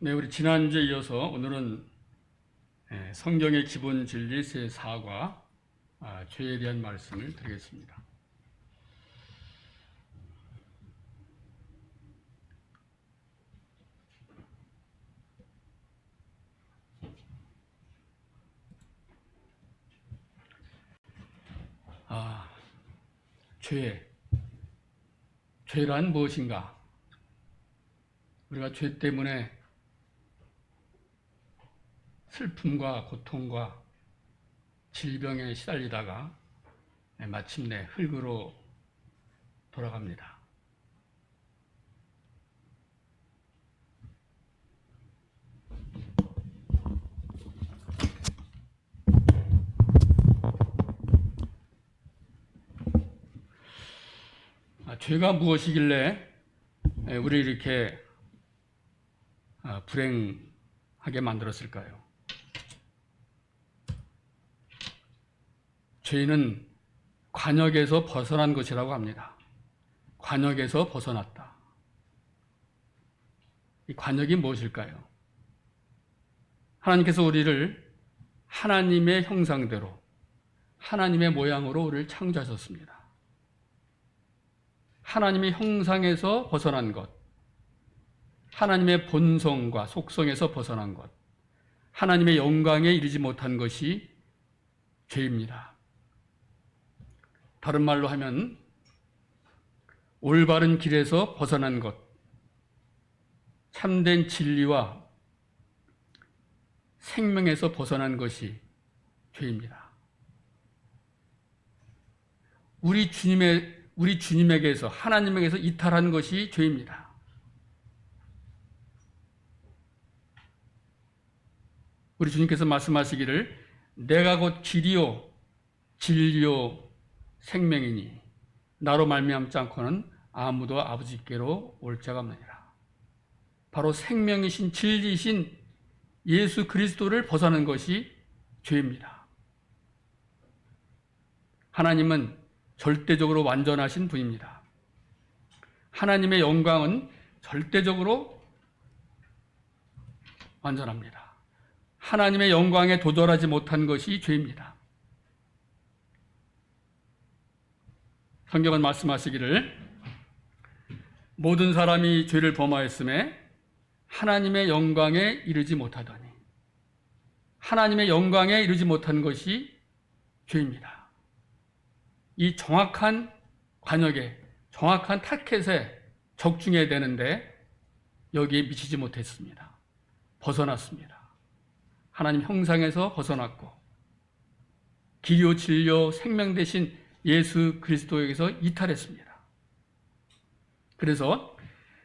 네, 우리 지난주에 이어서 오늘은 성경의 기본 진리 제4과 죄에 대한 말씀을 드리겠습니다. 죄란 무엇인가? 우리가 죄 때문에 슬픔과 고통과 질병에 시달리다가 마침내 흙으로 돌아갑니다. 죄가 무엇이길래 우리 이렇게 불행하게 만들었을까요? 죄는 관역에서 벗어난 것이라고 합니다. 관역에서 벗어났다. 이 관역이 무엇일까요? 하나님께서 우리를 하나님의 형상대로, 하나님의 모양으로 우리를 창조하셨습니다. 하나님의 형상에서 벗어난 것, 하나님의 본성과 속성에서 벗어난 것, 하나님의 영광에 이르지 못한 것이 죄입니다. 다른 말로 하면 올바른 길에서 벗어난 것, 참된 진리와 생명에서 벗어난 것이 죄입니다. 우리 주님에게서, 하나님에게서 이탈한 것이 죄입니다. 우리 주님께서 말씀하시기를 내가 곧 길이요 진리요 생명이니 나로 말미암지 않고는 아무도 아버지께로 올 자가 없느니라. 바로 생명이신 진리이신 예수 그리스도를 벗어난 것이 죄입니다. 하나님은 절대적으로 완전하신 분입니다. 하나님의 영광은 절대적으로 완전합니다. 하나님의 영광에 도달하지 못한 것이 죄입니다. 성경은 말씀하시기를 모든 사람이 죄를 범하였음에 하나님의 영광에 이르지 못하더니 하나님의 영광에 이르지 못한 것이 죄입니다. 이 정확한 관역에 정확한 타켓에 적중해야 되는데 여기에 미치지 못했습니다. 벗어났습니다. 하나님 형상에서 벗어났고 길이요 진리요 생명 되신 예수 그리스도에게서 이탈했습니다. 그래서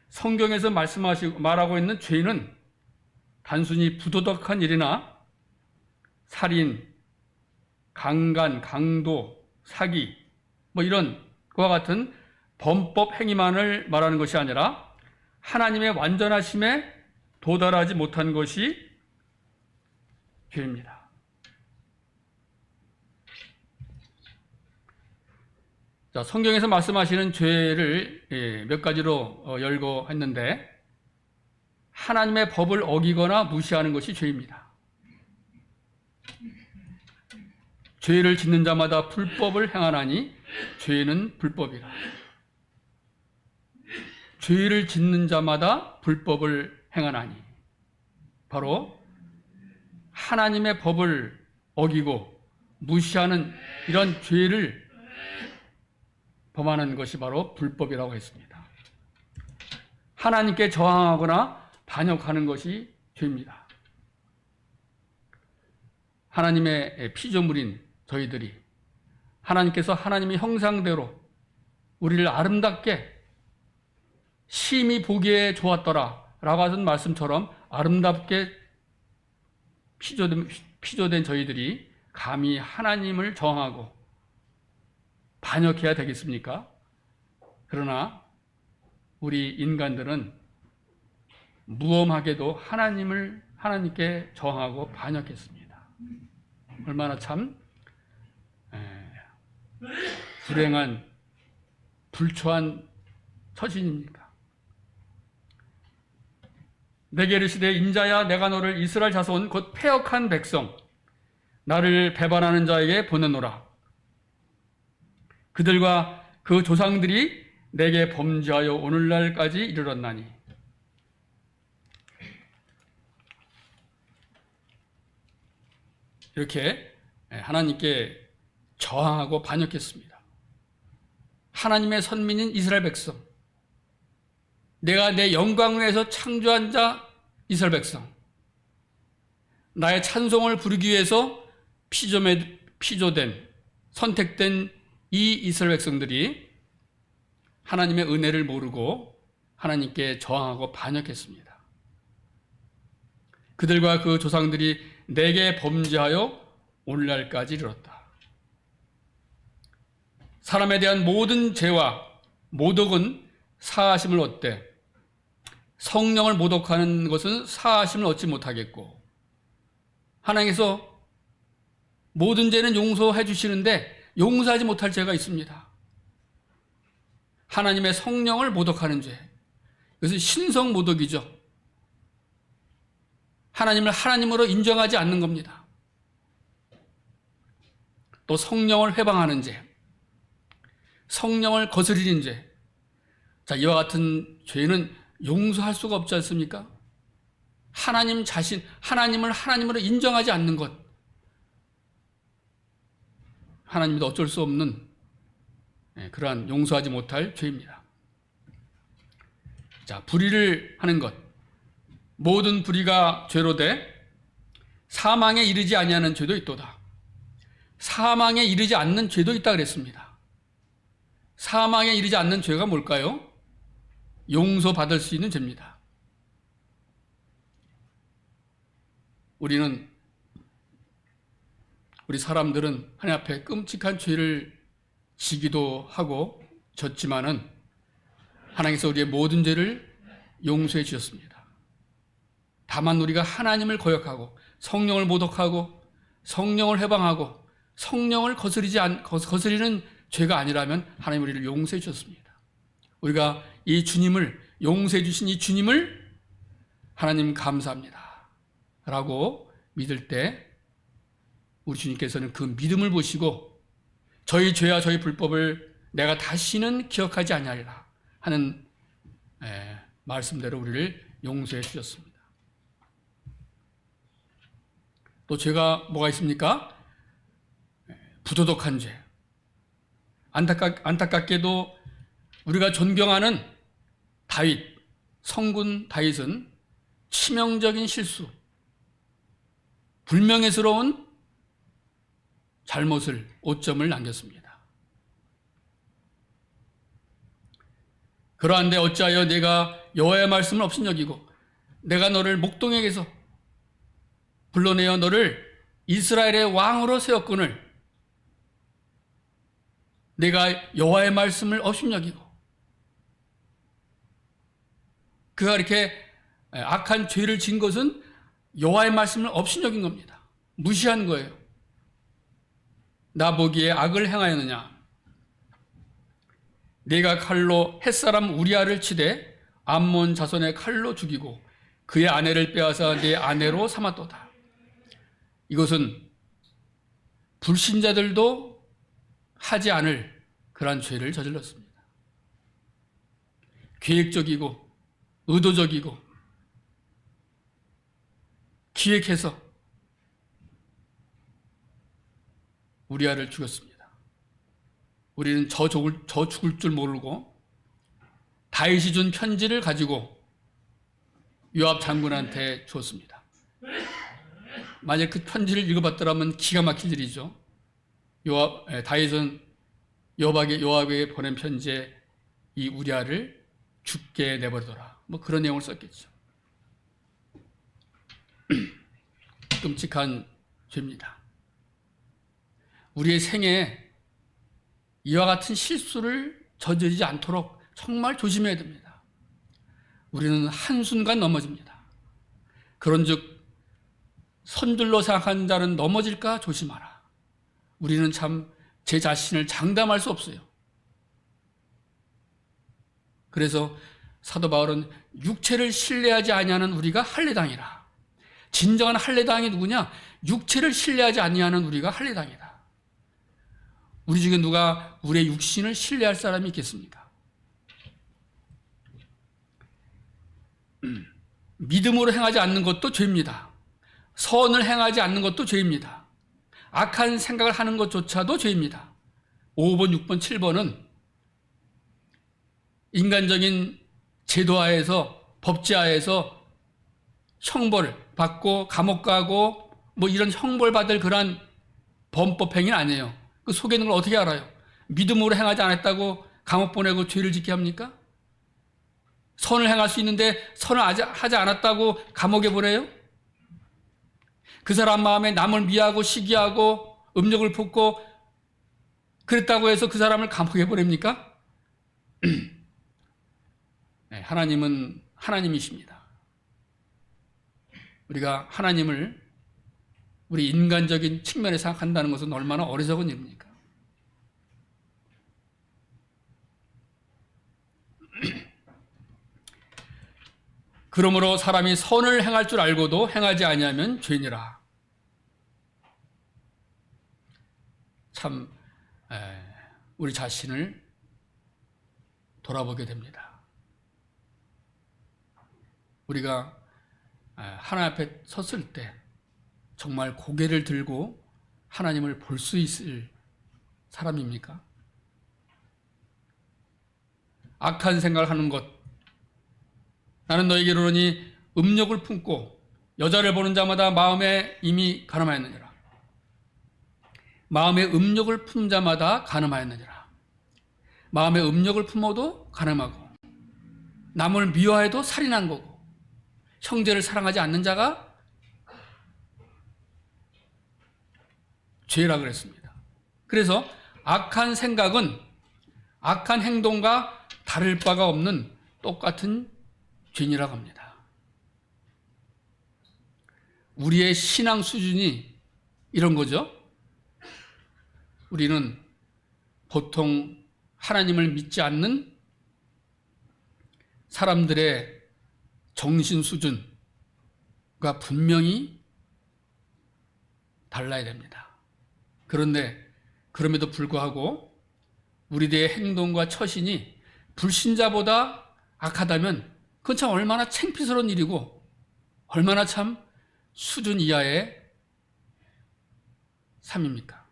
성경에서 말하고 있는 죄는 단순히 부도덕한 일이나 살인, 강간, 강도, 사기 이런 그와 같은 범법 행위만을 말하는 것이 아니라 하나님의 완전하심에 도달하지 못한 것이 죄입니다. 자, 성경에서 말씀하시는 죄를 몇 가지로 열고 했는데 하나님의 법을 어기거나 무시하는 것이 죄입니다. 죄를 짓는 자마다 불법을 행하나니 죄는 불법이라. 죄를 짓는 자마다 불법을 행하나니 바로 하나님의 법을 어기고 무시하는 이런 죄를 범하는 것이 바로 불법이라고 했습니다. 하나님께 저항하거나 반역하는 것이 죄입니다. 하나님의 피조물인 저희들이 하나님께서 하나님의 형상대로 우리를 아름답게 심히 보기에 좋았더라 라고 하는 말씀처럼 아름답게 피조된 저희들이 감히 하나님을 저항하고 반역해야 되겠습니까? 그러나 우리 인간들은 무엄하게도 하나님께 저항하고 반역했습니다. 얼마나 참 불행한 불초한 처신입니까? 내게 이르시되 인자야 내가 너를 이스라엘 자손 곧 패역한 백성 나를 배반하는 자에게 보내노라. 그들과 그 조상들이 내게 범죄하여 오늘날까지 이르렀나니. 이렇게 하나님께 저항하고 반역했습니다. 하나님의 선민인 이스라엘 백성, 내가 내 영광을 위해서 창조한 자 이스라엘 백성, 나의 찬송을 부르기 위해서 피조된 선택된 이 이스라엘 백성들이 하나님의 은혜를 모르고 하나님께 저항하고 반역했습니다. 그들과 그 조상들이 내게 범죄하여 오늘날까지 이르렀다. 사람에 대한 모든 죄와 모독은 사하심을 얻되 성령을 모독하는 것은 사하심을 얻지 못하겠고, 하나님께서 모든 죄는 용서해 주시는데 용서하지 못할 죄가 있습니다. 하나님의 성령을 모독하는 죄, 이것은 신성 모독이죠. 하나님을 하나님으로 인정하지 않는 겁니다. 또 성령을 회방하는 죄, 성령을 거스리는 죄. 자, 이와 같은 죄는 용서할 수가 없지 않습니까? 하나님 자신, 하나님을 하나님으로 인정하지 않는 것. 하나님도 어쩔 수 없는 그러한 용서하지 못할 죄입니다. 자, 불의를 하는 것. 모든 불의가 죄로 돼 사망에 이르지 아니하는 죄도 있도다. 사망에 이르지 않는 죄도 있다 그랬습니다. 사망에 이르지 않는 죄가 뭘까요? 용서받을 수 있는 죄입니다. 우리 사람들은 하나님 앞에 끔찍한 죄를 지기도 하고 졌지만은 하나님께서 우리의 모든 죄를 용서해 주셨습니다. 다만 우리가 하나님을 거역하고 성령을 모독하고 성령을 해방하고 성령을 거스리는 죄가 아니라면 하나님 우리를 용서해 주셨습니다. 우리가 이 주님을, 용서해 주신 이 주님을 하나님 감사합니다 라고 믿을 때 우리 주님께서는 그 믿음을 보시고 저희 죄와 저희 불법을 내가 다시는 기억하지 아니하리라 하는 말씀대로 우리를 용서해 주셨습니다. 또 죄가 뭐가 있습니까? 부도덕한 죄. 안타깝게도 우리가 존경하는 다윗, 성군 다윗은 치명적인 실수, 불명예스러운 잘못을, 오점을 남겼습니다. 그러한데 어찌하여 내가 여호와의 말씀을 업신여기고 내가 너를 목동에게서 불러내어 너를 이스라엘의 왕으로 세웠거늘 내가 여호와의 말씀을 업신여기고, 그가 이렇게 악한 죄를 진 것은 여호와의 말씀을 업신여긴 겁니다. 무시한 거예요. 나 보기에 악을 행하였느냐? 내가 칼로 햇사람 우리아를 치되 암몬 자손의 칼로 죽이고 그의 아내를 빼앗아 내 아내로 삼았도다. 이것은 불신자들도 하지 않을 그러한 죄를 저질렀습니다. 계획적이고 의도적이고 기획해서 우리아를 죽였습니다. 우리는 저 죽을 줄 모르고 다윗이 준 편지를 가지고 요압 장군한테 줬습니다. 만약 그 편지를 읽어봤더라면 기가 막힐 일이죠. 다윗은 요압에게 보낸 편지에 이 우리아를 죽게 내버리더라. 뭐 그런 내용을 썼겠죠. 끔찍한 죄입니다. 우리의 생에 이와 같은 실수를 저지르지 않도록 정말 조심해야 됩니다. 우리는 한순간 넘어집니다. 그런즉 선줄로 생각하는 자는 넘어질까 조심하라. 우리는 참 제 자신을 장담할 수 없어요. 그래서 사도 바울은 육체를 신뢰하지 아니하는 우리가 할례당이라. 진정한 할례당이 누구냐? 육체를 신뢰하지 아니하는 우리가 할례당이다. 우리 중에 누가 우리의 육신을 신뢰할 사람이 있겠습니까? 믿음으로 행하지 않는 것도 죄입니다. 선을 행하지 않는 것도 죄입니다. 악한 생각을 하는 것조차도 죄입니다. 5번, 6번, 7번은 인간적인 제도하에서, 법제하에서 형벌 받고 감옥 가고 뭐 이런 형벌 받을 그러한 범법 행위는 아니에요. 그 속에 있는 걸 어떻게 알아요? 믿음으로 행하지 않았다고 감옥 보내고 죄를 짓게 합니까? 선을 행할 수 있는데 선을 하지 않았다고 감옥에 보내요? 그 사람 마음에 남을 미워하고 시기하고 음욕을 품고 그랬다고 해서 그 사람을 감옥에 보냅니까? 네, 하나님은 하나님이십니다. 우리가 하나님을 우리 인간적인 측면에 생각한다는 것은 얼마나 어리석은 일입니까? 그러므로 사람이 선을 행할 줄 알고도 행하지 아니하면 죄니라. 참 우리 자신을 돌아보게 됩니다. 우리가 하나님 앞에 섰을 때 정말 고개를 들고 하나님을 볼 수 있을 사람입니까? 악한 생각을 하는 것, 나는 너에게 이르노니 음욕을 품고 여자를 보는 자마다 마음에 이미 간음하였느니라. 마음에 음욕을 품 자마다 간음하였느니라. 마음에 음욕을 품어도 간음하고 남을 미워해도 살인한 거고 형제를 사랑하지 않는 자가 죄라 그랬습니다. 그래서 악한 생각은 악한 행동과 다를 바가 없는 똑같은 죄인이라고 합니다. 우리의 신앙 수준이 이런 거죠. 우리는 보통 하나님을 믿지 않는 사람들의 정신 수준과 분명히 달라야 됩니다. 그런데 그럼에도 불구하고 우리들의 행동과 처신이 불신자보다 악하다면 그건 참 얼마나 창피스러운 일이고 얼마나 참 수준 이하의 삶입니까?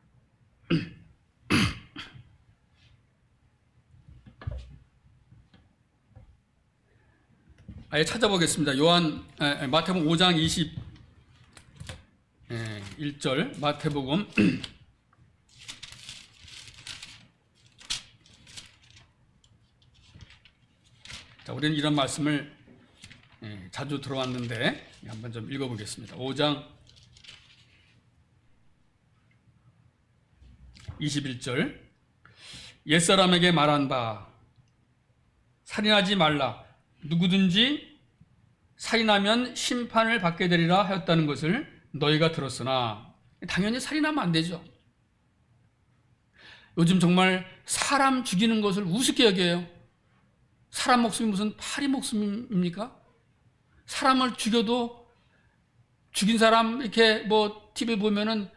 아예 찾아보겠습니다. 마태복음 5장 21절 마태복음 자, 우리는 이런 말씀을 자주 들어왔는데 한번 좀 읽어보겠습니다. 5장 21절 옛사람에게 말한 바 살인하지 말라 누구든지 살인하면 심판을 받게 되리라 하였다는 것을 너희가 들었으나 당연히 살인하면 안 되죠. 요즘 정말 사람 죽이는 것을 우습게 여겨요. 사람 목숨이 무슨 파리 목숨입니까? 사람을 죽여도 죽인 사람 이렇게 뭐 TV 보면은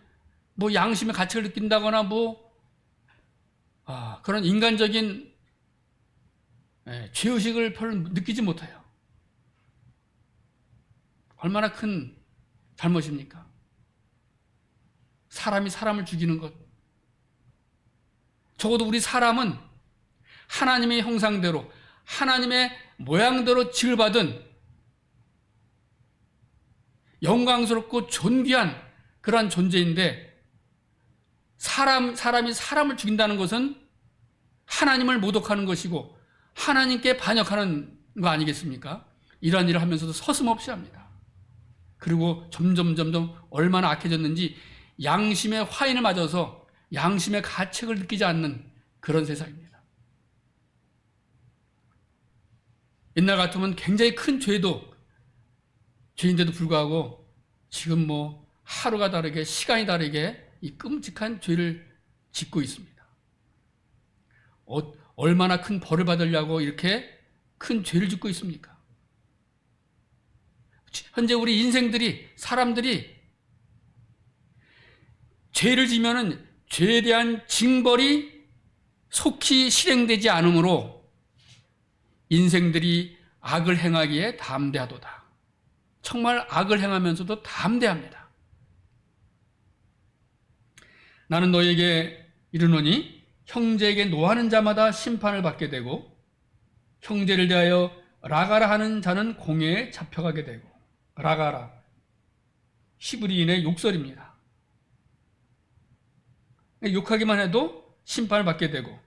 뭐 양심의 가책을 느낀다거나 그런 인간적인 죄의식을 별로 느끼지 못해요. 얼마나 큰 잘못입니까? 사람이 사람을 죽이는 것. 적어도 우리 사람은 하나님의 형상대로 하나님의 모양대로 지을받은 영광스럽고 존귀한 그러한 존재인데 사람이 사람을 죽인다는 것은 하나님을 모독하는 것이고 하나님께 반역하는 거 아니겠습니까? 이러한 일을 하면서도 서슴없이 합니다. 그리고 점점 얼마나 악해졌는지 양심의 화인을 맞아서 양심의 가책을 느끼지 않는 그런 세상입니다. 옛날 같으면 굉장히 큰 죄인데도 불구하고 지금 하루가 다르게 시간이 다르게 이 끔찍한 죄를 짓고 있습니다. 얼마나 큰 벌을 받으려고 이렇게 큰 죄를 짓고 있습니까? 현재 우리 인생들이, 사람들이 죄를 지면은 죄에 대한 징벌이 속히 실행되지 않으므로 인생들이 악을 행하기에 담대하도다. 정말 악을 행하면서도 담대합니다. 나는 너에게 이르노니 형제에게 노하는 자마다 심판을 받게 되고 형제를 대하여 라가라 하는 자는 공회에 잡혀가게 되고. 라가라, 히브리인의 욕설입니다. 욕하기만 해도 심판을 받게 되고,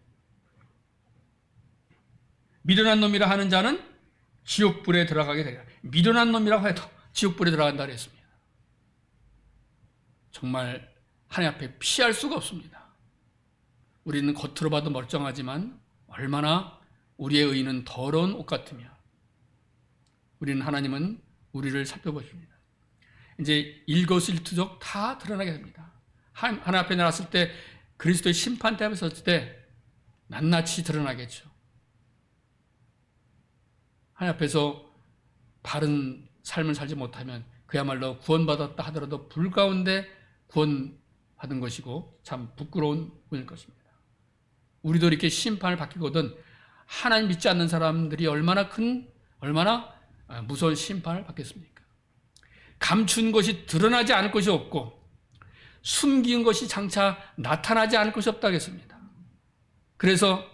미련한 놈이라 하는 자는 지옥불에 들어가게 되리라. 미련한 놈이라고 해도 지옥불에 들어간다 그랬습니다. 정말 하나님 앞에 피할 수가 없습니다. 우리는 겉으로 봐도 멀쩡하지만 얼마나 우리의 의는 더러운 옷 같으며, 우리는 하나님은 우리를 살펴보십니다. 이제 일거수일투족 다 드러나게 됩니다. 하나님 앞에 나갔을 때, 그리스도의 심판대 앞에 섰을 때 낱낱이 드러나겠죠. 하나님 앞에서 바른 삶을 살지 못하면 그야말로 구원받았다 하더라도 불 가운데 구원받은 것이고 참 부끄러운 분일 것입니다. 우리도 이렇게 심판을 받기거든 하나님 믿지 않는 사람들이 얼마나 무서운 심판을 받겠습니까? 감춘 것이 드러나지 않을 것이 없고 숨긴 것이 장차 나타나지 않을 것이 없다겠습니다. 그래서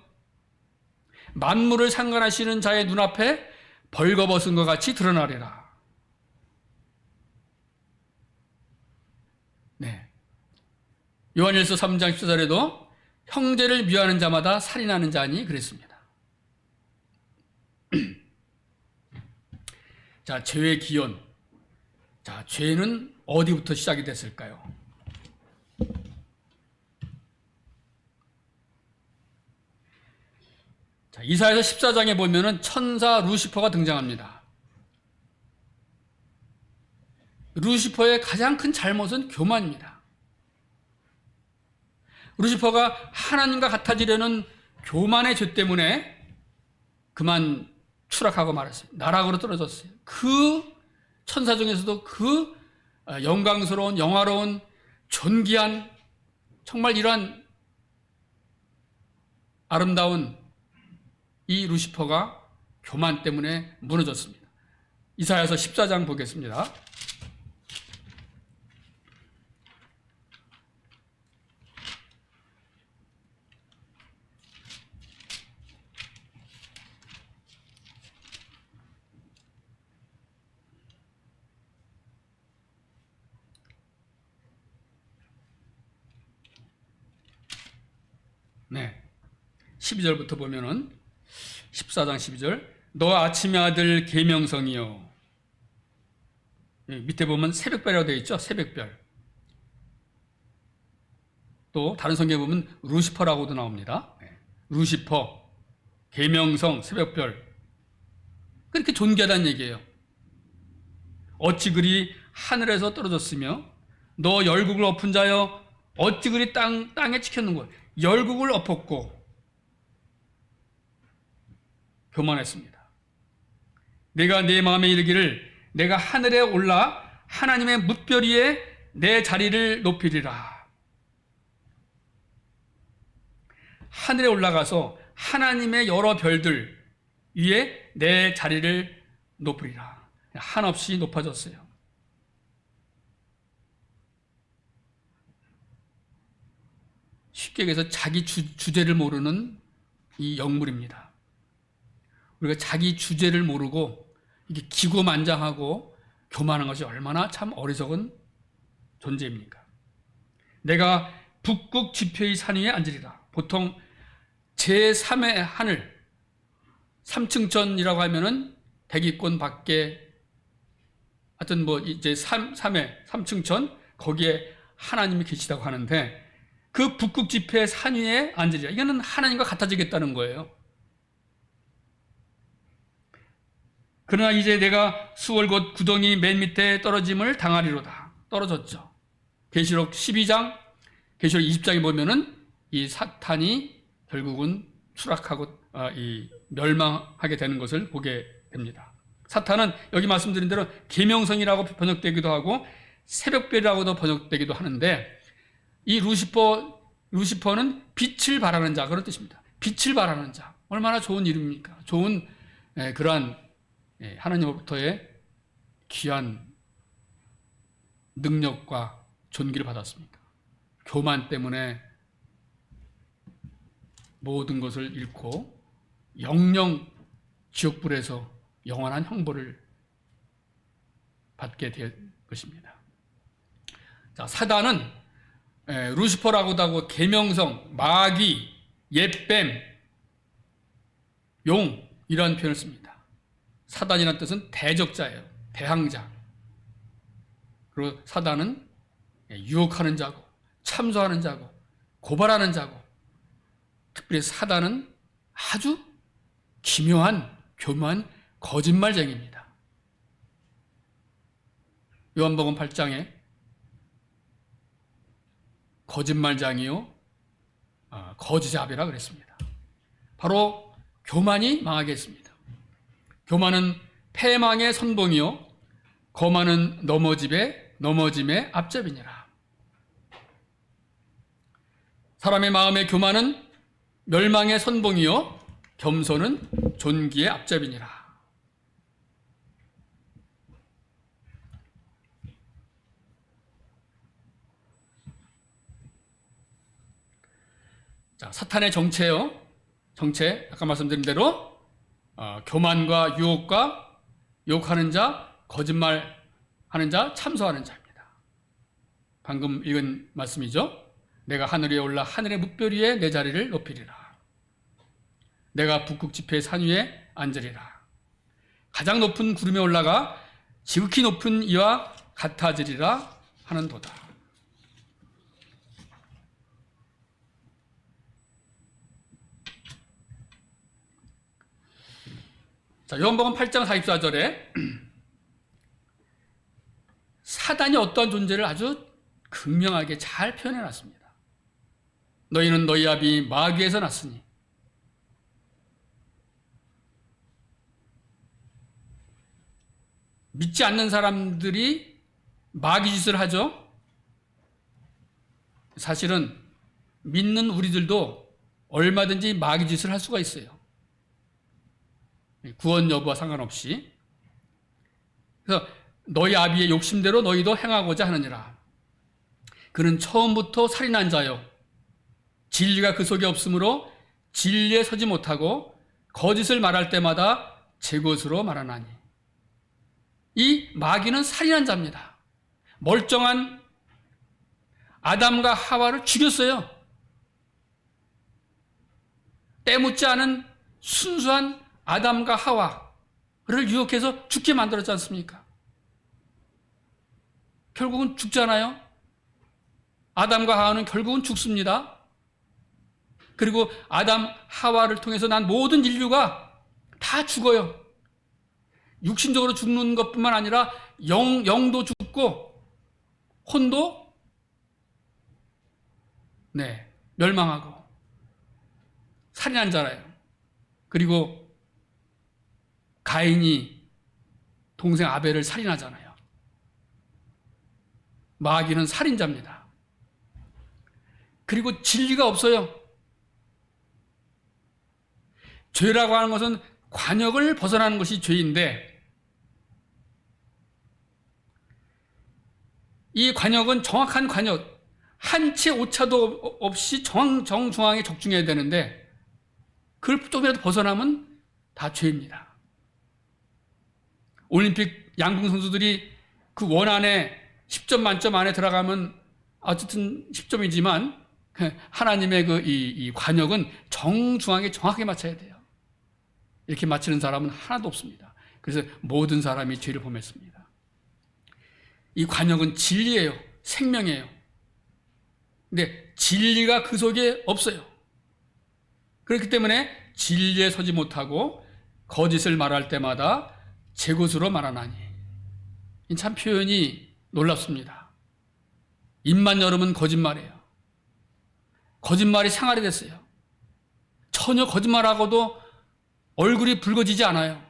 만물을 상관하시는 자의 눈앞에 벌거벗은 것 같이 드러나리라. 네. 요한일서 3장 14절에도 형제를 미워하는 자마다 살인하는 자니 그랬습니다. 자, 죄의 기원. 자, 죄는 어디부터 시작이 됐을까요? 자, 이사야서 14장에 보면은 천사 루시퍼가 등장합니다. 루시퍼의 가장 큰 잘못은 교만입니다. 루시퍼가 하나님과 같아지려는 교만의 죄 때문에 그만 추락하고 말았어요. 나락으로 떨어졌어요. 그 천사 중에서도 그 영광스러운, 영화로운, 존귀한, 정말 이러한 아름다운 이 루시퍼가 교만 때문에 무너졌습니다. 이사야서 14장 보겠습니다. 네. 12절부터 보면은 14장 12절. 너 아침의 아들 계명성이요. 밑에 보면 새벽별이라고 되어 있죠. 새벽별. 또 다른 성경에 보면 루시퍼라고도 나옵니다. 루시퍼, 계명성, 새벽별. 그렇게 존귀하다는 얘기예요. 어찌 그리 하늘에서 떨어졌으며 너 열국을 엎은 자여 어찌 그리 땅에 찍혔는고. 열국을 엎었고 교만했습니다. 내가 내 마음에 이르기를 내가 하늘에 올라 하나님의 뭇별 위에 내 자리를 높이리라. 하늘에 올라가서 하나님의 여러 별들 위에 내 자리를 높이리라. 한없이 높아졌어요. 쉽게 얘기해서 자기 주제를 모르는 이 영물입니다. 우리가 자기 주제를 모르고 이게 기고만장하고 교만한 것이 얼마나 참 어리석은 존재입니까? 내가 북극 지표의 산 위에 앉으리라. 보통 제3의 하늘, 삼층천이라고 하면은 대기권 밖에 하여튼 뭐 이제 3의 삼층천 거기에 하나님이 계시다고 하는데 그 북극 지표의 산 위에 앉으리라. 이거는 하나님과 같아지겠다는 거예요. 그러나 이제 내가 수월 곧 구덩이 맨 밑에 떨어짐을 당하리로다. 떨어졌죠. 계시록 12장, 계시록 20장에 보면은 이 사탄이 결국은 추락하고 이 멸망하게 되는 것을 보게 됩니다. 사탄은 여기 말씀드린 대로 계명성이라고 번역되기도 하고 새벽별이라고도 번역되기도 하는데, 이 루시퍼는 빛을 바라는 자, 그런 뜻입니다. 빛을 바라는 자. 얼마나 좋은 이름입니까? 좋은 그러한 하나님으로부터의 귀한 능력과 존귀를 받았습니다. 교만 때문에 모든 것을 잃고 영영 지옥불에서 영원한 형벌을 받게 될 것입니다. 자, 사단은 루시퍼라고도 하고 계명성, 마귀, 옛뱀, 용 이런 표현을 씁니다. 사단이라는 뜻은 대적자예요. 대항자. 그리고 사단은 유혹하는 자고 참소하는 자고 고발하는 자고, 특별히 사단은 아주 기묘한 교묘한 거짓말쟁이입니다. 요한복음 8장에 거짓말장이요 거지자비라 그랬습니다. 바로 교만이 망하게 했습니다. 교만은 패망의 선봉이요 거만은 넘어짐의 앞잡이니라. 사람의 마음의 교만은 멸망의 선봉이요 겸손은 존귀의 앞잡이니라. 자, 사탄의 정체요. 정체, 아까 말씀드린 대로 교만과 유혹과 유혹하는 자, 거짓말하는 자, 참소하는 자입니다. 방금 읽은 말씀이죠. 내가 하늘 위에 올라 하늘의 뭇별 위에 내 자리를 높이리라. 내가 북극 지폐의 산 위에 앉으리라. 가장 높은 구름에 올라가 지극히 높은 이와 같아지리라 하는도다. 자, 요한복음 8장 44절에 사단이 어떤 존재를 아주 극명하게 잘 표현해 놨습니다. 너희는 너희 아비 마귀에서 났으니. 믿지 않는 사람들이 마귀 짓을 하죠. 사실은 믿는 우리들도 얼마든지 마귀 짓을 할 수가 있어요. 구원 여부와 상관없이. 그래서 너희 아비의 욕심대로 너희도 행하고자 하느니라. 그는 처음부터 살인한 자요 진리가 그 속에 없으므로 진리에 서지 못하고 거짓을 말할 때마다 제 것으로 말하나니. 이 마귀는 살인한 자입니다. 멀쩡한 아담과 하와를 죽였어요. 때묻지 않은 순수한 아담과 하와를 유혹해서 죽게 만들었지 않습니까? 결국은 죽잖아요. 아담과 하와는 결국은 죽습니다. 그리고 아담, 하와를 통해서 난 모든 인류가 다 죽어요. 육신적으로 죽는 것뿐만 아니라 영도 죽고 혼도 멸망하고 살인한 자라요. 그리고 가인이 동생 아벨을 살인하잖아요. 마귀는 살인자입니다. 그리고 진리가 없어요. 죄라고 하는 것은 관역을 벗어나는 것이 죄인데, 이 관역은 정확한 관역, 한 채 오차도 없이 정중앙에 적중해야 되는데, 그걸 조금이라도 벗어나면 다 죄입니다. 올림픽 양궁 선수들이 그 원 안에 10점 만점 안에 들어가면 어쨌든 10점이지만 하나님의 이 관역은 정중앙에 정확하게 맞춰야 돼요. 이렇게 맞추는 사람은 하나도 없습니다. 그래서 모든 사람이 죄를 범했습니다. 이 관역은 진리예요. 생명이에요. 근데 진리가 그 속에 없어요. 그렇기 때문에 진리에 서지 못하고 거짓을 말할 때마다 제 것으로 말하나니. 참 표현이 놀랍습니다. 입만 열으면 거짓말이에요. 거짓말이 생활이 됐어요. 전혀 거짓말하고도 얼굴이 붉어지지 않아요.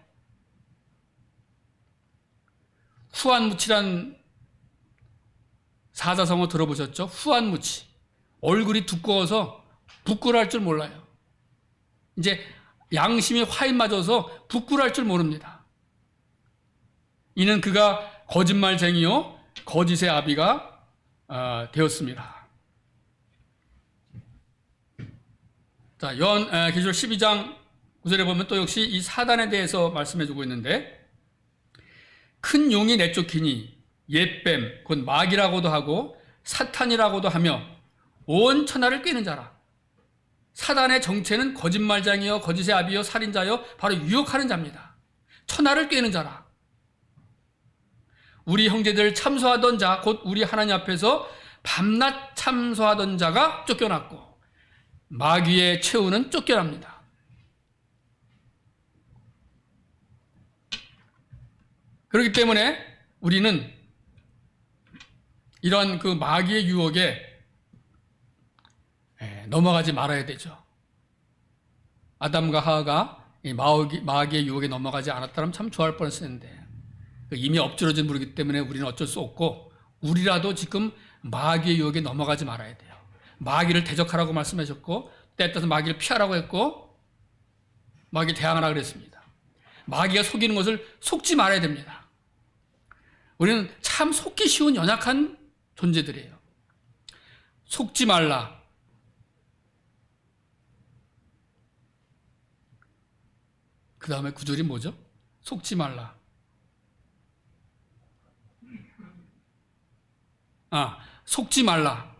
후한무치란 사자성어 들어보셨죠? 후한무치. 얼굴이 두꺼워서 부끄러울 줄 몰라요. 이제 양심이 화인 맞아서 부끄러울 줄 모릅니다. 이는 그가 거짓말쟁이요 거짓의 아비가 되었습니다. 자, 계시록 12장 9절에 보면 또 역시 이 사단에 대해서 말씀해주고 있는데, 큰 용이 내쫓기니 옛뱀 곧 마귀라고도 하고 사탄이라고도 하며 온 천하를 꿰는 자라. 사단의 정체는 거짓말장이요 거짓의 아비요 살인자요 바로 유혹하는 자입니다. 천하를 꿰는 자라. 우리 형제들 참소하던 자 곧 우리 하나님 앞에서 밤낮 참소하던 자가 쫓겨났고 마귀의 최후는 쫓겨납니다. 그렇기 때문에 우리는 이런 그 마귀의 유혹에 넘어가지 말아야 되죠. 아담과 하와가 이 마귀의 유혹에 넘어가지 않았다면 참 좋아할 뻔했었는데, 이미 엎질러진 무리이기 때문에 우리는 어쩔 수 없고, 우리라도 지금 마귀의 유혹에 넘어가지 말아야 돼요. 마귀를 대적하라고 말씀하셨고, 때에 따라서 마귀를 피하라고 했고, 마귀에 대항하라고 그랬습니다. 마귀가 속이는 것을 속지 말아야 됩니다. 우리는 참 속기 쉬운 연약한 존재들이에요. 속지 말라. 그 다음에 구절이 뭐죠? 속지 말라. 속지 말라.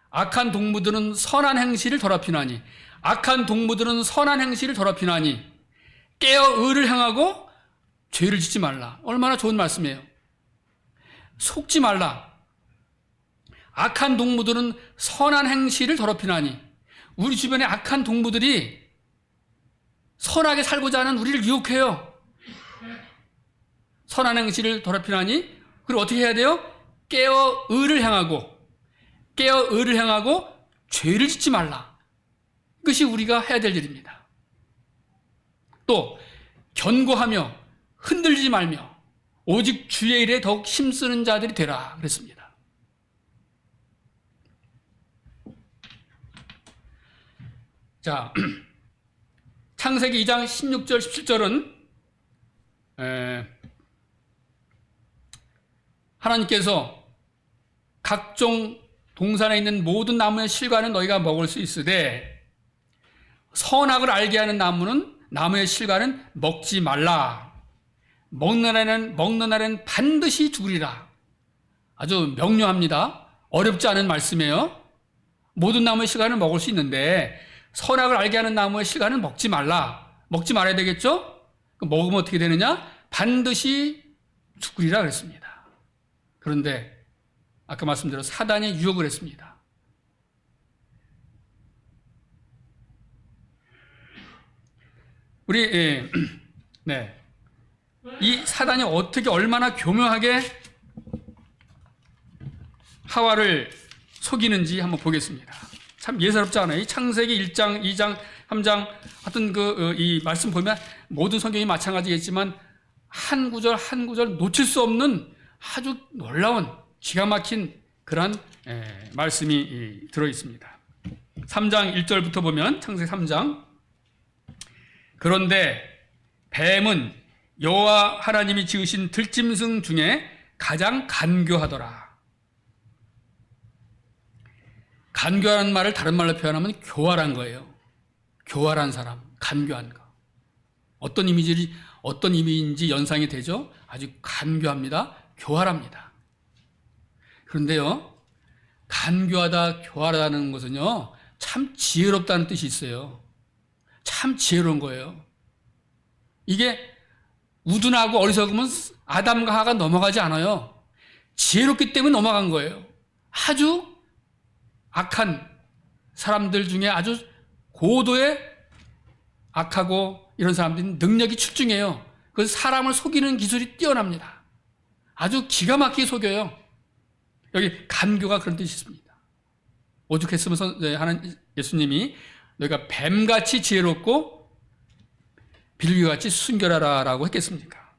악한 동무들은 선한 행실을 더럽히나니, 악한 동무들은 선한 행실을 더럽히나니 깨어 의를 행하고 죄를 짓지 말라. 얼마나 좋은 말씀이에요. 속지 말라. 악한 동무들은 선한 행실을 더럽히나니, 우리 주변에 악한 동무들이 선하게 살고자 하는 우리를 유혹해요. 선한 행실을 더럽히나니, 그리고 어떻게 해야 돼요? 깨어 의를 행하고 죄를 짓지 말라. 이것이 우리가 해야 될 일입니다. 또 견고하며 흔들리지 말며 오직 주의 일에 더욱 힘쓰는 자들이 되라 그랬습니다. 자, 창세기 2장 16절 17절은 하나님께서 각종 동산에 있는 모든 나무의 실과는 너희가 먹을 수 있으되 선악을 알게 하는 나무의 실과는 먹지 말라. 먹는 날에는 반드시 죽으리라. 아주 명료합니다. 어렵지 않은 말씀이에요. 모든 나무의 실과는 먹을 수 있는데 선악을 알게 하는 나무의 실과는 먹지 말라. 먹지 말아야 되겠죠? 먹으면 어떻게 되느냐? 반드시 죽으리라 그랬습니다. 그런데 아까 말씀대로 사단이 유혹을 했습니다. 이 사단이 어떻게 얼마나 교묘하게 하와를 속이는지 한번 보겠습니다. 참 예사롭지 않아요? 이 창세기 1장, 2장, 3장 하여튼 이 말씀 보면 모든 성경이 마찬가지겠지만 한 구절 한 구절 놓칠 수 없는 아주 놀라운 기가 막힌 그런 말씀이 들어 있습니다. 3장 1절부터 보면 창세기 3장, 그런데 뱀은 여호와 하나님이 지으신 들짐승 중에 가장 간교하더라. 간교하는 말을 다른 말로 표현하면 교활한 거예요. 교활한 사람, 간교한 거. 어떤 이미지인지 연상이 되죠? 아주 간교합니다. 교활합니다. 그런데요, 간교하다, 교활하다는 것은요, 참 지혜롭다는 뜻이 있어요. 참 지혜로운 거예요. 이게 우둔하고 어리석으면 아담과 하와가 넘어가지 않아요. 지혜롭기 때문에 넘어간 거예요. 아주 악한 사람들 중에 아주 고도의 악하고 이런 사람들은 능력이 출중해요. 그래서 사람을 속이는 기술이 뛰어납니다. 아주 기가 막히게 속여요. 여기 간교가 그런 뜻이 있습니다. 오죽했으면 예수님이 너희가 뱀같이 지혜롭고 비둘기같이 순결하라라고 했겠습니까?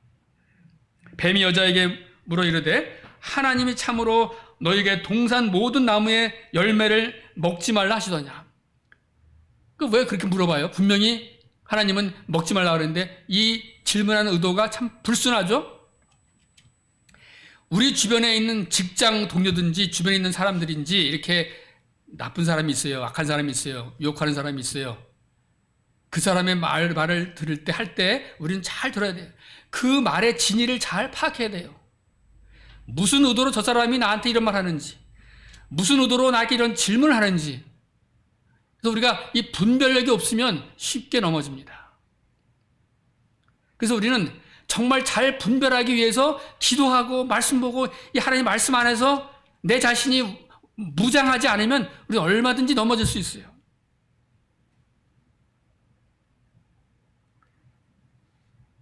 뱀이 여자에게 물어 이르되 하나님이 참으로 너에게 동산 모든 나무의 열매를 먹지 말라 하시더냐. 왜 그렇게 물어봐요? 분명히 하나님은 먹지 말라 그랬는데 이 질문하는 의도가 참 불순하죠? 우리 주변에 있는 직장 동료든지 주변에 있는 사람들인지 이렇게 나쁜 사람이 있어요. 악한 사람이 있어요. 유혹하는 사람이 있어요. 그 사람의 말을 들을 때, 할 때 우리는 잘 들어야 돼요. 그 말의 진위를 잘 파악해야 돼요. 무슨 의도로 저 사람이 나한테 이런 말 하는지, 무슨 의도로 나에게 이런 질문을 하는지. 그래서 우리가 이 분별력이 없으면 쉽게 넘어집니다. 그래서 우리는 정말 잘 분별하기 위해서 기도하고 말씀 보고 이 하나님 말씀 안에서 내 자신이 무장하지 않으면 우리 얼마든지 넘어질 수 있어요.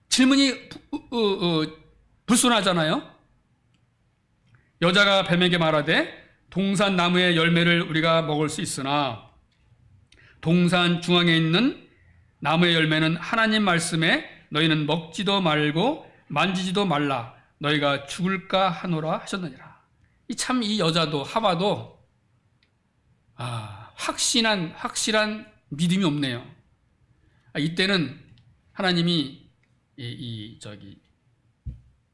질문이 불순하잖아요. 여자가 뱀에게 말하되 동산 나무의 열매를 우리가 먹을 수 있으나 동산 중앙에 있는 나무의 열매는 하나님 말씀에 너희는 먹지도 말고 만지지도 말라 너희가 죽을까 하노라 하셨느니라. 참 이 여자도 하와도 확실한 믿음이 없네요. 이때는 하나님이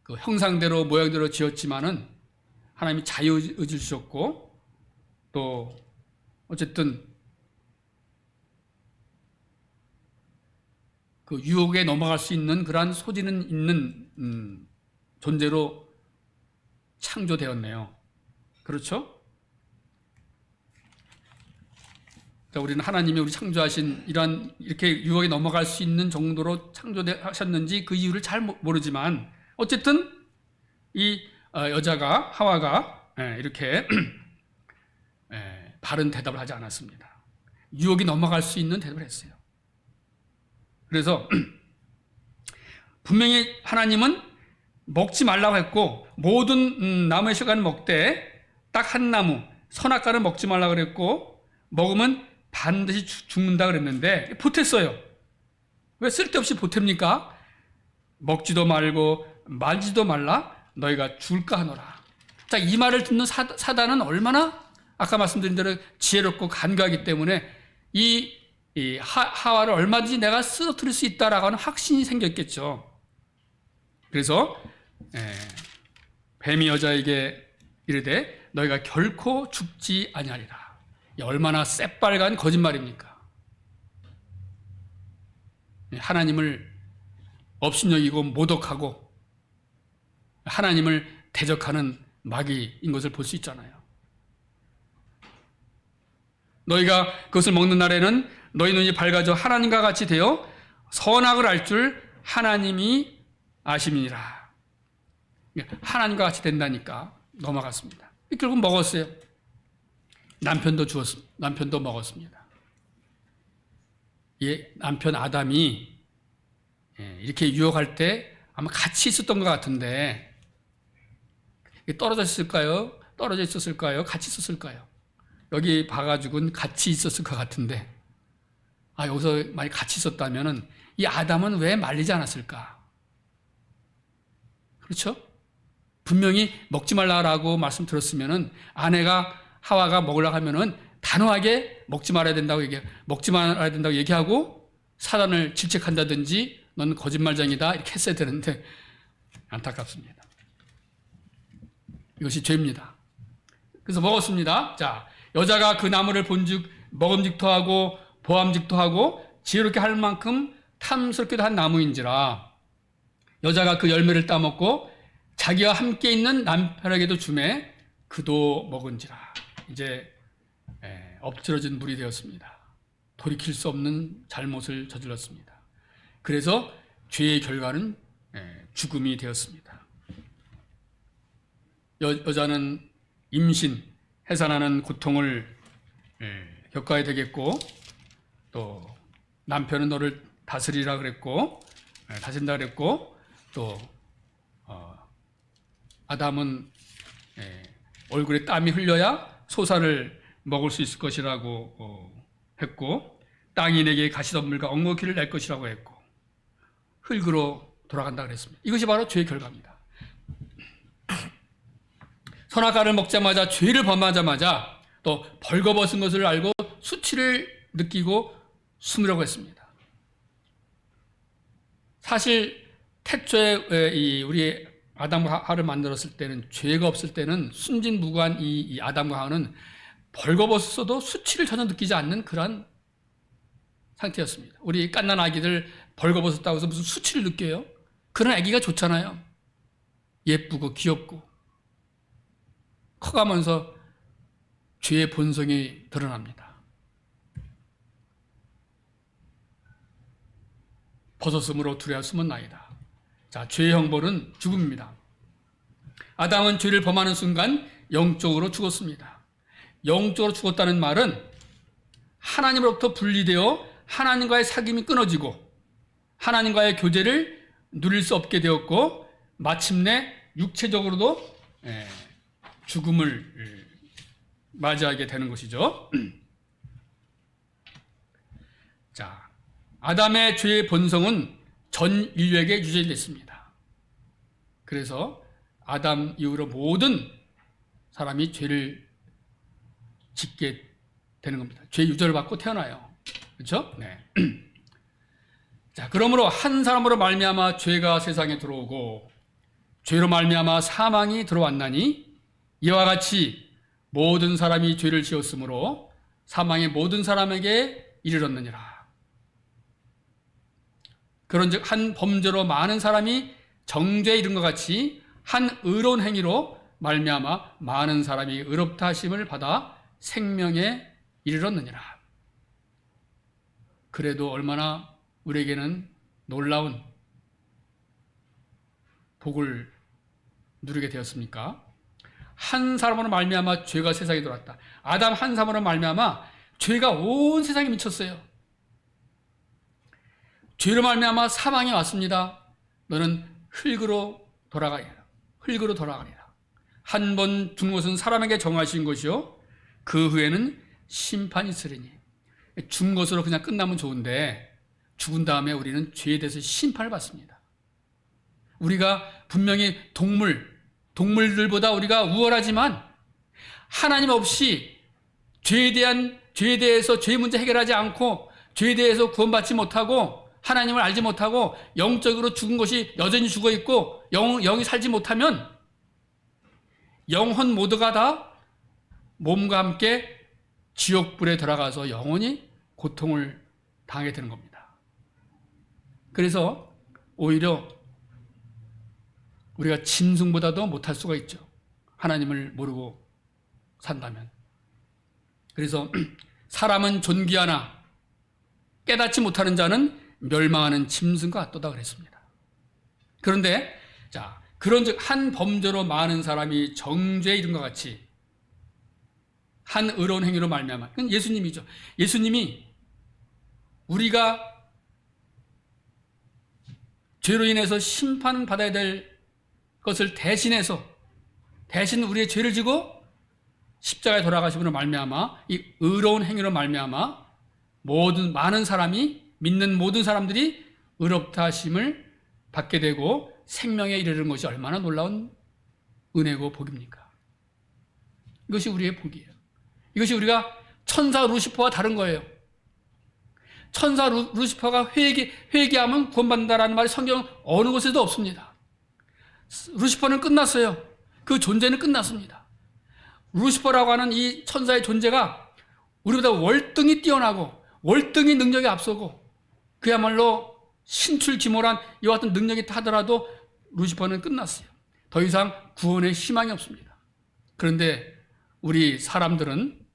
그 형상대로 모양대로 지었지만은 하나님이 자유의지를 주셨고 또 어쨌든 그 유혹에 넘어갈 수 있는 그러한 소지는 있는 존재로 창조되었네요. 그렇죠? 자, 우리는 하나님이 우리 창조하신 이러한 이렇게 유혹에 넘어갈 수 있는 정도로 창조하셨는지 그 이유를 잘 모르지만 어쨌든 이 여자가 하와가 이렇게 바른 대답을 하지 않았습니다. 유혹이 넘어갈 수 있는 대답을 했어요. 그래서 분명히 하나님은 먹지 말라고 했고 모든 나무의 실과는 먹되 딱 한 나무 선악과는 먹지 말라고 그랬고 먹으면 반드시 죽는다 그랬는데 보탰어요. 왜 쓸데없이 보탭니까? 먹지도 말고 만지도 말라 너희가 죽을까 하노라. 자, 이 말을 듣는 사단은 얼마나 아까 말씀드린 대로 지혜롭고 간교하기 때문에 이 하와를 얼마든지 내가 쓰러뜨릴 수 있다라고 하는 확신이 생겼겠죠. 그래서 뱀이 여자에게 이르되 너희가 결코 죽지 아니하리라. 얼마나 새빨간 거짓말입니까? 하나님을 업신여기고 모독하고 하나님을 대적하는 마귀인 것을 볼 수 있잖아요. 너희가 그것을 먹는 날에는 너희 눈이 밝아져 하나님과 같이 되어 선악을 알 줄 하나님이 아심이니라. 하나님과 같이 된다니까 넘어갔습니다. 결국 먹었어요. 남편도 먹었습니다. 남편 아담이 이렇게 유혹할 때 아마 같이 있었던 것 같은데 떨어져 있을까요? 떨어져 있었을까요? 같이 있었을까요? 여기 봐가지고는 같이 있었을 것 같은데 여기서 만약 같이 있었다면은 이 아담은 왜 말리지 않았을까? 그렇죠? 분명히 먹지 말라라고 말씀 들었으면은 아내가 하와가 먹으려고 하면은 단호하게 먹지 말아야 된다고 얘기하고 사단을 질책한다든지 넌 거짓말장이다 이렇게 했어야 되는데 안타깝습니다. 이것이 죄입니다. 그래서 먹었습니다. 자, 여자가 그 나무를 본즉 먹음직도 하고 보암직도 하고 지혜롭게 할 만큼 탐스럽게도 한 나무인지라 여자가 그 열매를 따먹고 자기와 함께 있는 남편에게도 주매 그도 먹은지라. 이제 엎드러진 물이 되었습니다. 돌이킬 수 없는 잘못을 저질렀습니다. 그래서 죄의 결과는 죽음이 되었습니다. 여자는 임신, 해산하는 고통을 겪어야 되겠고 또 남편은 너를 다스리라 그랬고 다스린다 그랬고 또 아담은 얼굴에 땀이 흘려야 소사를 먹을 수 있을 것이라고 했고 땅이 내게 가시덤불과 엉겅퀴를 낼 것이라고 했고 흙으로 돌아간다 그랬습니다. 이것이 바로 죄의 결과입니다. 선악과를 먹자마자 죄를 범하자마자 또 벌거벗은 것을 알고 수치를 느끼고 숨으려고 했습니다. 사실 태초에 우리 아담과 하와를 만들었을 때는 죄가 없을 때는 순진무구한 이 아담과 하와는 벌거벗어도 수치를 전혀 느끼지 않는 그러한 상태였습니다. 우리 갓난 아기들 벌거벗었다고 해서 무슨 수치를 느껴요? 그런 아기가 좋잖아요. 예쁘고 귀엽고. 커가면서 죄의 본성이 드러납니다. 벗었으므로 두려워 숨었나이다. 자, 죄의 형벌은 죽음입니다. 아담은 죄를 범하는 순간 영적으로 죽었습니다. 영적으로 죽었다는 말은 하나님으로부터 분리되어 하나님과의 사귐이 끊어지고 하나님과의 교제를 누릴 수 없게 되었고 마침내 육체적으로도 죽음을 맞이하게 되는 것이죠. 자, 아담의 죄의 본성은 전 인류에게 유전됐습니다. 그래서 아담 이후로 모든 사람이 죄를 짓게 되는 겁니다. 죄 유전을 받고 태어나요. 그렇죠? 네. 자, 그러므로 한 사람으로 말미암아 죄가 세상에 들어오고 죄로 말미암아 사망이 들어왔나니 이와 같이 모든 사람이 죄를 지었으므로 사망이 모든 사람에게 이르렀느니라. 그런즉 한 범죄로 많은 사람이 정죄에 이른 것 같이 한 의로운 행위로 말미암아 많은 사람이 의롭다 하심을 받아 생명에 이르렀느니라. 그래도 얼마나 우리에게는 놀라운 복을 누리게 되었습니까? 한 사람으로 말미암아 죄가 세상에 들어왔다. 아담 한 사람으로 말미암아 죄가 온 세상에 미쳤어요. 죄로 말미암아 사망이 왔습니다. 너는 흙으로 돌아가리라. 흙으로 돌아가리라. 한 번 죽는 것은 사람에게 정하신 것이요 그 후에는 심판이 있으리니. 죽은 것으로 그냥 끝나면 좋은데 죽은 다음에 우리는 죄에 대해서 심판을 받습니다. 우리가 분명히 동물들보다 우리가 우월하지만 하나님 없이 죄에 대해서 죄 문제 해결하지 않고 죄에 대해서 구원받지 못하고 하나님을 알지 못하고 영적으로 죽은 것이 여전히 죽어 있고 영이 살지 못하면 영혼 모두가 다 몸과 함께 지옥불에 들어가서 영원히 고통을 당하게 되는 겁니다. 그래서 오히려 우리가 짐승보다도 못할 수가 있죠. 하나님을 모르고 산다면. 그래서 사람은 존귀하나 깨닫지 못하는 자는 멸망하는 짐승과 같도다 그랬습니다. 그런데 자, 그런즉 한 범죄로 많은 사람이 정죄에 이른 것 같이 한 의로운 행위로 말미암아. 그건 예수님이죠. 예수님이 우리가 죄로 인해서 심판받아야 될 것을 대신 우리의 죄를 지고 십자가에 돌아가심으로 말미암아 이 의로운 행위로 말미암아 많은 사람이 믿는 모든 사람들이 의롭다 하심을 받게 되고 생명에 이르는 것이 얼마나 놀라운 은혜고 복입니까? 이것이 우리의 복이에요. 이것이 우리가 천사 루시퍼와 다른 거예요. 천사 루시퍼가 회개하면 구원받는다라는 말이 성경 어느 곳에도 없습니다. 루시퍼는 끝났어요. 그 존재는 끝났습니다. 루시퍼라고 하는 이 천사의 존재가 우리보다 월등히 뛰어나고 월등히 능력이 앞서고 그야말로 신출귀몰한 이와 같은 능력이 하더라도 루시퍼는 끝났어요. 더 이상 구원의 희망이 없습니다. 그런데 우리 사람들은,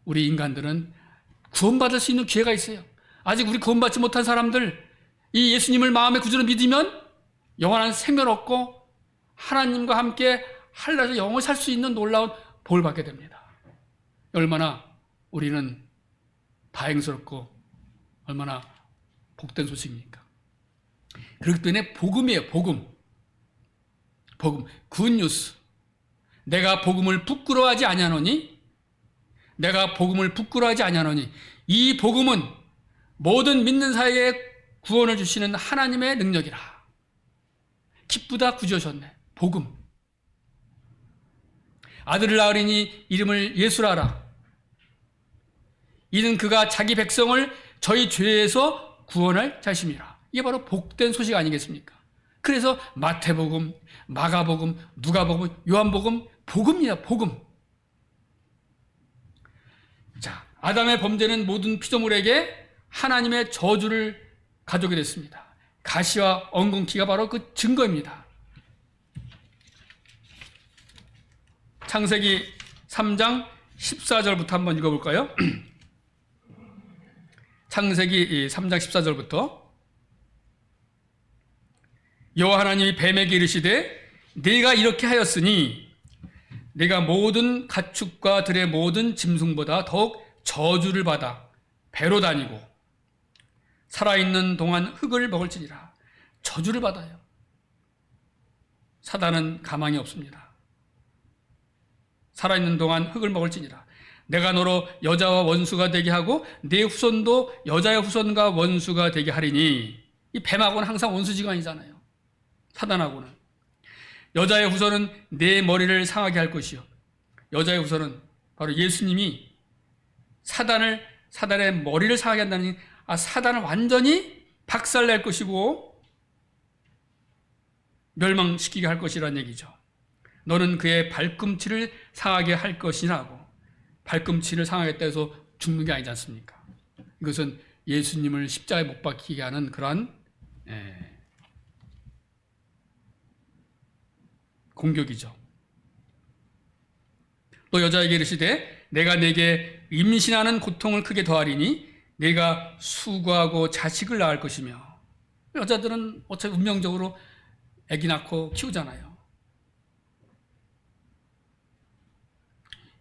우리 인간들은 구원받을 수 있는 기회가 있어요. 아직 우리 구원받지 못한 사람들, 이 예수님을 마음의 구주로 믿으면 영원한 생명 얻고 하나님과 함께 하늘에서 영원히 살 수 있는 놀라운 복을 받게 됩니다. 얼마나 우리는 다행스럽고 얼마나 복된 소식입니까? 그렇기 때문에 복음이에요. 복음, 굿뉴스. 내가 복음을 부끄러워하지 아니하노니 이 복음은 모든 믿는 자에게 구원을 주시는 하나님의 능력이라. 기쁘다 구주셨네. 복음. 아들을 낳으리니 이름을 예수라 하라. 이는 그가 자기 백성을 저희 죄에서 구원할 자심이라. 이게 바로 복된 소식 아니겠습니까? 그래서 마태복음, 마가복음, 누가복음, 요한복음, 복음이야, 복음. 자, 아담의 범죄는 모든 피조물에게 하나님의 저주를 가져오게 됐습니다. 가시와 엉겅퀴가 바로 그 증거입니다. 창세기 3장 14절부터 한번 읽어볼까요? 창세기 3장 14절부터 여호와 하나님이 뱀에게 이르시되 네가 이렇게 하였으니 네가 모든 가축과 들의 모든 짐승보다 더욱 저주를 받아 배로 다니고 살아있는 동안 흙을 먹을지니라. 저주를 받아요. 사단은 가망이 없습니다. 살아있는 동안 흙을 먹을지니라. 내가 너로 여자와 원수가 되게 하고 네 후손도 여자의 후손과 원수가 되게 하리니. 이 뱀하고는 항상 원수지간이잖아요. 사단하고는. 여자의 후손은 네 머리를 상하게 할 것이요. 여자의 후손은 바로 예수님이 사단의 머리를 상하게 한다는, 사단을 완전히 박살낼 것이고 멸망시키게 할 것이라는 얘기죠. 너는 그의 발꿈치를 상하게 할 것이라고. 발꿈치를 상하겠다 해서 죽는 게 아니지 않습니까? 이것은 예수님을 십자가에 못 박히게 하는 그러한 공격이죠. 또 여자에게 이르시되 내가 네게 임신하는 고통을 크게 더하리니 네가 수고하고 자식을 낳을 것이며. 여자들은 어차피 운명적으로 아기 낳고 키우잖아요.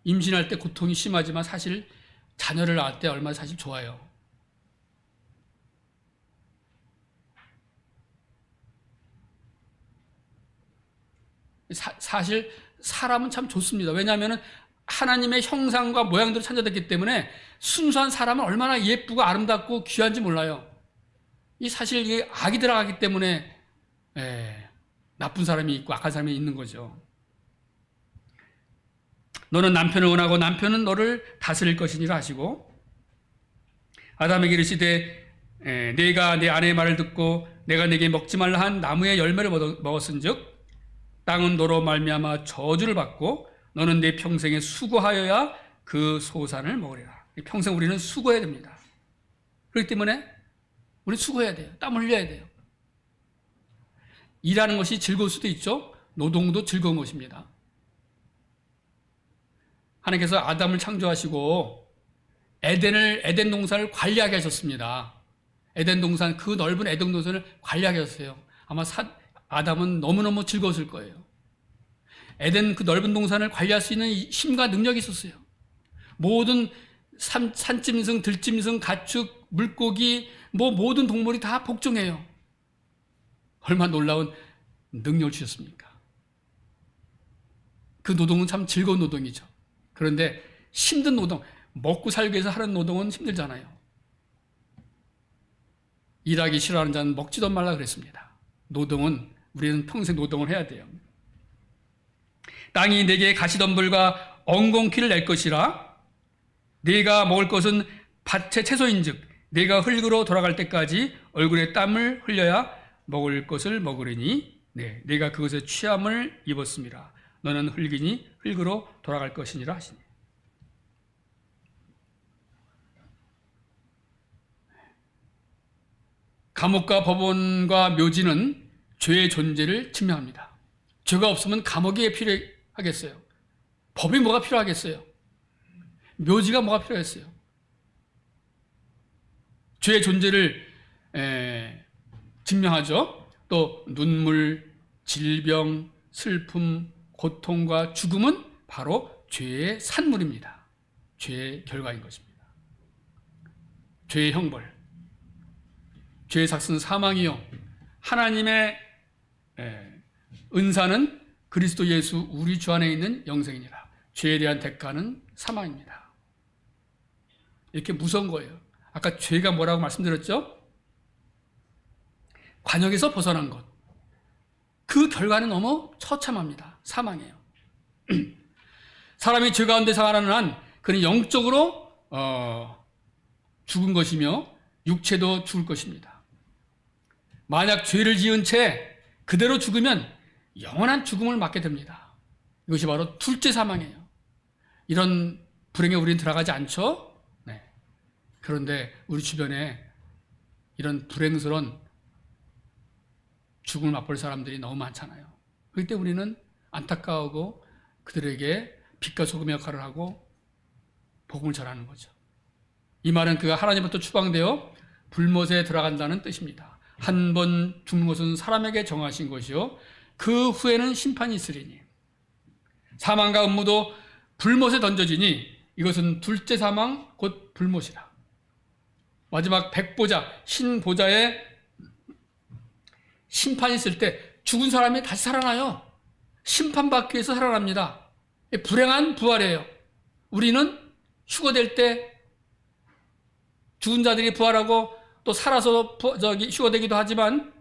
임신할 때 고통이 심하지만 사실 자녀를 낳을 때 얼마나 사실 좋아요. 사실 사람은 참 좋습니다. 왜냐하면 하나님의 형상과 모양대로 창조됐기 때문에 순수한 사람은 얼마나 예쁘고 아름답고 귀한지 몰라요. 이 사실 이게 악이 들어가기 때문에 나쁜 사람이 있고 악한 사람이 있는 거죠. 너는 남편을 원하고 남편은 너를 다스릴 것이니라 하시고, 아담에게 이르시되 네가 내 아내의 말을 듣고 내가 네게 먹지 말라 한 나무의 열매를 먹었은즉 땅은 너로 말미암아 저주를 받고 너는 내 평생에 수고하여야 그 소산을 먹으리라. 평생 우리는 수고해야 됩니다. 그렇기 때문에 우리 수고해야 돼요. 땀 흘려야 돼요. 일하는 것이 즐거울 수도 있죠. 노동도 즐거운 것입니다. 하나님께서 아담을 창조하시고 에덴 동산을 관리하게 하셨습니다. 에덴 동산, 그 넓은 에덴 동산을 관리하게 하셨어요. 아마 아담은 너무너무 즐거웠을 거예요. 에덴 그 넓은 동산을 관리할 수 있는 힘과 능력이 있었어요. 모든 산짐승, 들짐승, 가축, 물고기, 모든 동물이 다 복종해요. 얼마나 놀라운 능력을 주셨습니까? 그 노동은 참 즐거운 노동이죠. 그런데 힘든 노동, 먹고 살기 위해서 하는 노동은 힘들잖아요. 일하기 싫어하는 자는 먹지도 말라 그랬습니다. 노동은, 우리는 평생 노동을 해야 돼요. 땅이 내게 가시덤불과 엉겅퀴를 낼 것이라. 네가 먹을 것은 밭의 채소인즉 네가 흙으로 돌아갈 때까지 얼굴에 땀을 흘려야 먹을 것을 먹으리니 네가 그것에 취함을 입었음이라. 너는 흙이니 흙으로 돌아갈 것이니라 하시니. 감옥과 법원과 묘지는 죄의 존재를 증명합니다. 죄가 없으면 감옥이 왜 필요하겠어요? 법이 뭐가 필요하겠어요? 묘지가 뭐가 필요했어요? 죄의 존재를 증명하죠. 또 눈물, 질병, 슬픔, 고통과 죽음은 바로 죄의 산물입니다. 죄의 결과인 것입니다. 죄의 형벌, 죄의 삭은 사망이요, 하나님의 은사는 그리스도 예수 우리 주 안에 있는 영생이니라. 죄에 대한 대가는 사망입니다. 이렇게 무서운 거예요. 아까 죄가 뭐라고 말씀드렸죠? 관역에서 벗어난 것. 그 결과는 너무 처참합니다. 사망이에요. 사람이 죄 가운데 살아가는 한 그는 영적으로 죽은 것이며 육체도 죽을 것입니다. 만약 죄를 지은 채 그대로 죽으면 영원한 죽음을 맞게 됩니다. 이것이 바로 둘째 사망이에요. 이런 불행에 우리는 들어가지 않죠? 네. 그런데 우리 주변에 이런 불행스러운 죽음을 맛볼 사람들이 너무 많잖아요. 그럴 때 우리는 안타까워하고 그들에게 빛과 소금의 역할을 하고 복음을 전하는 거죠. 이 말은 그가 하나님부터 추방되어 불못에 들어간다는 뜻입니다. 한 번 죽는 것은 사람에게 정하신 것이요 그 후에는 심판이 있으리니 사망과 음모도 불못에 던져지니 이것은 둘째 사망 곧 불못이라. 마지막 백보자 신보자에 심판이 있을 때 죽은 사람이 다시 살아나요. 심판받기 위해서 살아납니다. 불행한 부활이에요. 우리는 휴거될 때 죽은 자들이 부활하고 또 살아서 휴거되기도 하지만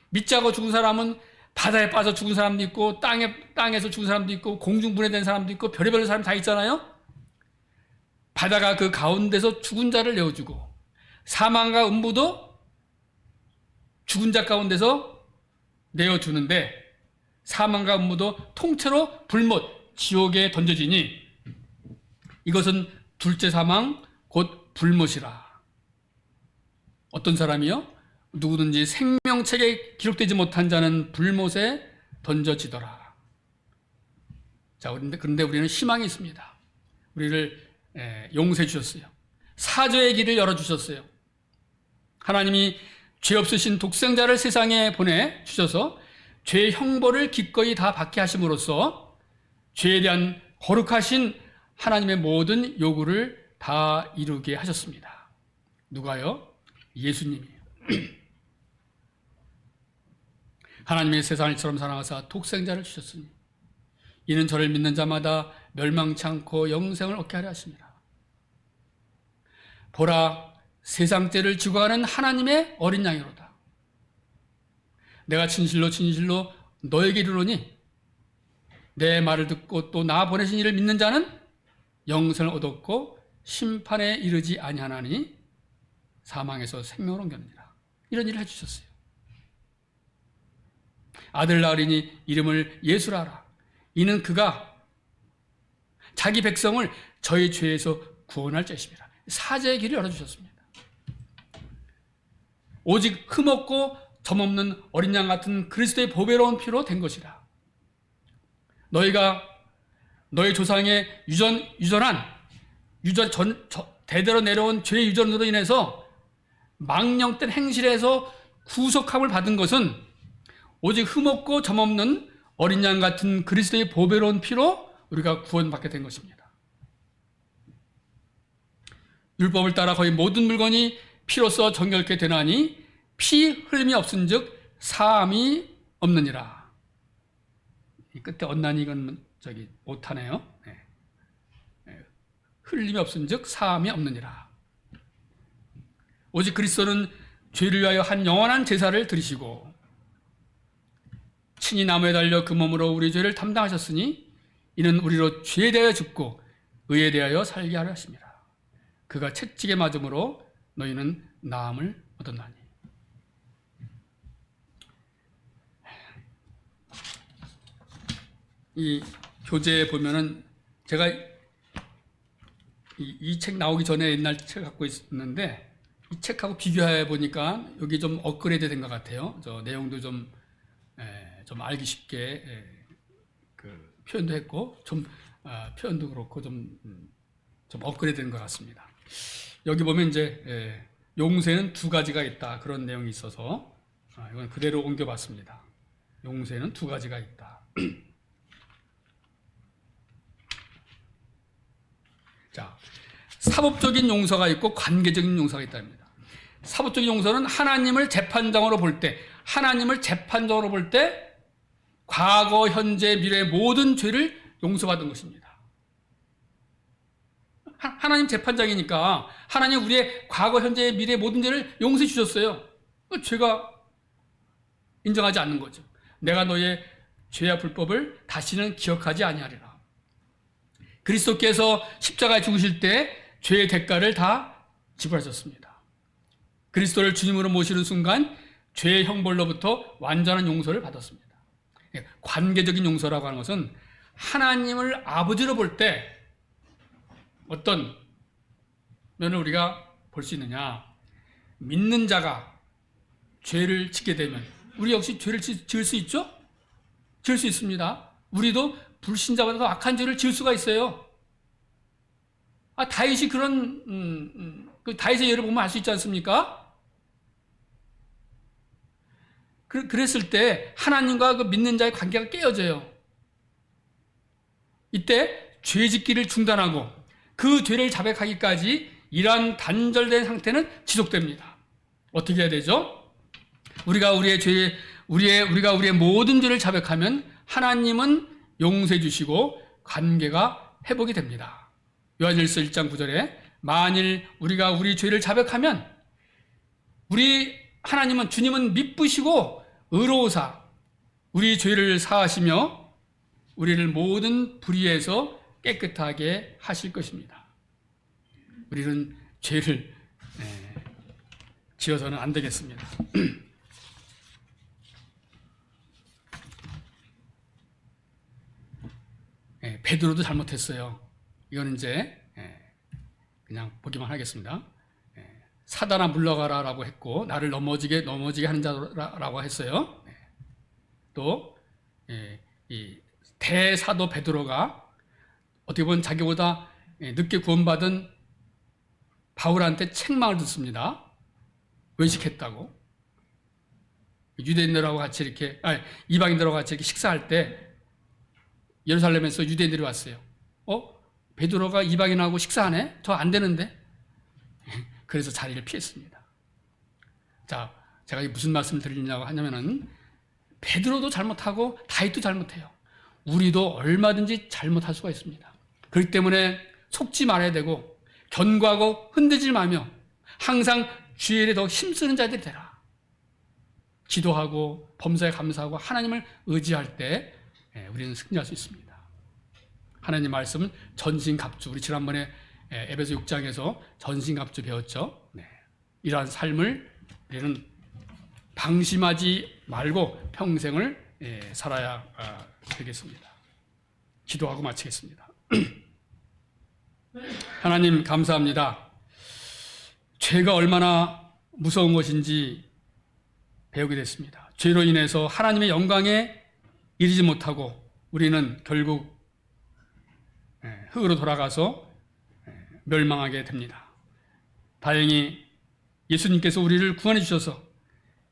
믿지 않고 죽은 사람은 바다에 빠져 죽은 사람도 있고 땅에서 죽은 사람도 있고 공중분해된 사람도 있고 별의별 사람 다 있잖아요. 바다가 그 가운데서 죽은 자를 내어주고 사망과 음부도 죽은 자 가운데서 내어주는데 사망과 음부도 통째로 불못 지옥에 던져지니 이것은 둘째 사망 곧 불못이라. 어떤 사람이요? 누구든지 생명책에 기록되지 못한 자는 불못에 던져지더라. 자, 그런데 우리는 희망이 있습니다. 우리를 용서해 주셨어요. 사죄의 길을 열어주셨어요. 하나님이 죄 없으신 독생자를 세상에 보내주셔서 죄의 형벌을 기꺼이 다 받게 하심으로써 죄에 대한 거룩하신 하나님의 모든 요구를 다 이루게 하셨습니다. 누가요? 예수님이에요. 하나님의 세상을 처럼 사랑하사 독생자를 주셨으니 이는 저를 믿는 자마다 멸망치 않고 영생을 얻게 하려 하십니다. 보라, 세상 죄를 지고 가는 하나님의 어린 양이로다. 내가 진실로 진실로 너에게 이르노니 내 말을 듣고 또 나 보내신 이를 믿는 자는 영생을 얻었고 심판에 이르지 아니하나니 사망에서 생명을 옮겼느니라. 이런 일을 해주셨어요. 아들 낳으리니 이름을 예수라 하라. 이는 그가 자기 백성을 저희 죄에서 구원할 자이십니다. 사죄의 길을 열어주셨습니다. 오직 흠없고 점없는 어린 양 같은 그리스도의 보배로운 피로 된 것이라. 너희가 너희 조상의 대대로 내려온 죄의 유전으로 인해서 망령된 행실에서 구속함을 받은 것은 오직 흠없고 점없는 어린 양 같은 그리스도의 보배로운 피로 우리가 구원받게 된 것입니다. 율법을 따라 거의 모든 물건이 피로써 정결케 되나니 피 흘림이 없은즉 사함이 없느니라. 이 끝에 언난이 이건 못하네요. 흘림이 없은즉 사함이 없느니라. 오직 그리스도는 죄를 위하여 한 영원한 제사를 드리시고 친히 나무에 달려 그 몸으로 우리 죄를 담당하셨으니 이는 우리로 죄에 대하여 죽고 의에 대하여 살게 하려 하십니다. 그가 채찍에 맞음으로 너희는 나음을 얻었나니. 이 교재에 보면은 제가 이 책 나오기 전에 옛날 책 갖고 있었는데 이 책하고 비교해 보니까 여기 좀 업그레이드 된 것 같아요. 저 내용도 좀 알기 쉽게 그 표현도 했고 좀 표현도 그렇고 좀 업그레이드 된 것 같습니다. 여기 보면 이제 용세는 두 가지가 있다 그런 내용이 있어서 이건 그대로 옮겨봤습니다. 용세는 두 가지가 있다. 자, 사법적인 용서가 있고 관계적인 용서가 있답니다. 사법적인 용서는 하나님을 재판장으로 볼 때, 과거, 현재, 미래의 모든 죄를 용서받은 것입니다. 하나님 재판장이니까 하나님 우리의 과거, 현재, 미래 모든 죄를 용서해 주셨어요. 죄가 인정하지 않는 거죠. 내가 너의 죄와 불법을 다시는 기억하지 아니하리라. 그리스도께서 십자가에 죽으실 때 죄의 대가를 다 지불하셨습니다. 그리스도를 주님으로 모시는 순간 죄의 형벌로부터 완전한 용서를 받았습니다. 관계적인 용서라고 하는 것은 하나님을 아버지로 볼 때 어떤 면을 우리가 볼 수 있느냐. 믿는 자가 죄를 짓게 되면 우리 역시 죄를 지을 수 있죠? 지을 수 있습니다. 우리도 불신자보다 더 악한 죄를 지을 수가 있어요. 다윗이 그런 그 다윗의 예를 보면 알 수 있지 않습니까? 그랬을 때 하나님과 그 믿는 자의 관계가 깨어져요. 이때 죄 짓기를 중단하고 그 죄를 자백하기까지 이러한 단절된 상태는 지속됩니다. 어떻게 해야 되죠? 우리가 우리의 모든 죄를 자백하면 하나님은 용서해 주시고 관계가 회복이 됩니다. 요한일서 1장 9절에 만일 우리가 우리 죄를 자백하면 하나님은 주님은 미쁘시고 의로우사 우리 죄를 사하시며 우리를 모든 불의에서 깨끗하게 하실 것입니다. 우리는 죄를 지어서는 안 되겠습니다. 베드로도 잘못했어요. 이건 이제 그냥 보기만 하겠습니다. 사단아 물러가라라고 했고 나를 넘어지게 하는 자라고 했어요. 또 이 대사도 베드로가 어떻게 보면 자기보다 늦게 구원받은 바울한테 책망을 듣습니다. 외식했다고. 유대인들하고 같이 이방인들하고 같이 이렇게 식사할 때 예루살렘에서 유대인들이 왔어요. 베드로가 이방인하고 식사하네? 저 안 되는데? 그래서 자리를 피했습니다. 자, 제가 무슨 말씀을 드리냐고 하냐면은 베드로도 잘못하고 다윗도 잘못해요. 우리도 얼마든지 잘못할 수가 있습니다. 그렇기 때문에 속지 말아야 되고 견고하고 흔들지 마며 항상 주의 일에 더 힘쓰는 자들이 되라. 기도하고 범사에 감사하고 하나님을 의지할 때 우리는 승리할 수 있습니다. 하나님 말씀은 전신갑주, 우리 지난번에 에베소 6장에서 전신갑주 배웠죠. 이러한 삶을 우리는 방심하지 말고 평생을 살아야 되겠습니다. 기도하고 마치겠습니다. 하나님 감사합니다. 죄가 얼마나 무서운 것인지 배우게 됐습니다. 죄로 인해서 하나님의 영광에 이르지 못하고 우리는 결국 흙으로 돌아가서 멸망하게 됩니다. 다행히 예수님께서 우리를 구원해 주셔서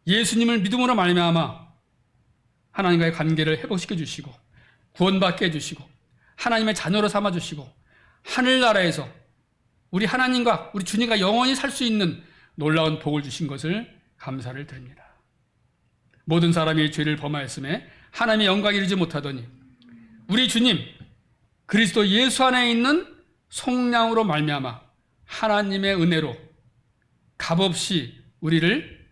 예수님을 믿음으로 말미암아 하나님과의 관계를 회복시켜 주시고 구원받게 해주시고 하나님의 자녀로 삼아 주시고 하늘나라에서 우리 하나님과 우리 주님과 영원히 살 수 있는 놀라운 복을 주신 것을 감사를 드립니다. 모든 사람이 죄를 범하였음에 하나님의 영광에 이르지 못하더니 우리 주님 그리스도 예수 안에 있는 속량으로 말미암아 하나님의 은혜로 값없이 우리를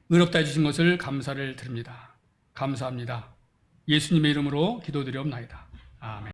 의롭다 해주신 것을 감사를 드립니다. 감사합니다. 예수님의 이름으로 기도드리옵나이다. 아멘.